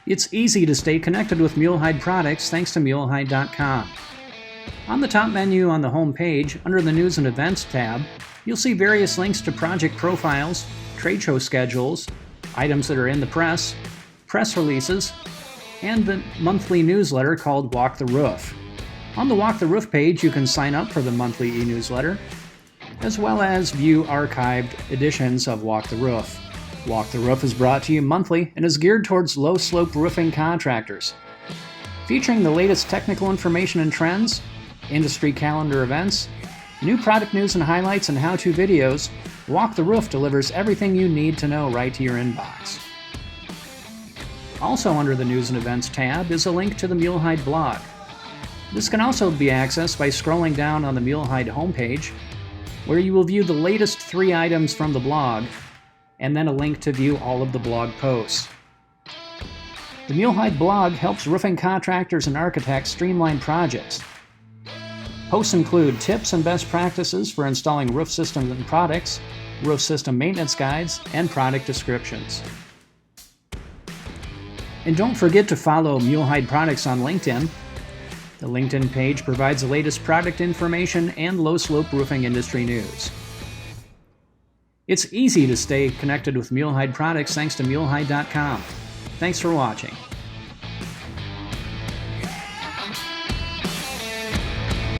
It's easy to stay connected with Mulehide products thanks to Mulehide.com. On the top menu on the home page, under the News and Events tab, you'll see various links to project profiles, trade show schedules, items that are in the press releases, and the monthly newsletter called Walk the Roof. On the Walk the Roof page, you can sign up for the monthly e-newsletter, as well as view archived editions of Walk the Roof. Walk the Roof is brought to you monthly and is geared towards low-slope roofing contractors. Featuring the latest technical information and trends, industry calendar events, new product news and highlights, and how-to videos, Walk the Roof delivers everything you need to know right to your inbox. Also under the News and Events tab is a link to the Mulehide blog. This can also be accessed by scrolling down on the Mulehide homepage, where you will view the latest 3 items from the blog, and then a link to view all of the blog posts. The Mulehide blog helps roofing contractors and architects streamline projects. Posts include tips and best practices for installing roof systems and products, roof system maintenance guides, and product descriptions. And don't forget to follow Mulehide Products on LinkedIn. The LinkedIn page provides the latest product information and low-slope roofing industry news. It's easy to stay connected with Mulehide products thanks to Mulehide.com. Thanks for watching.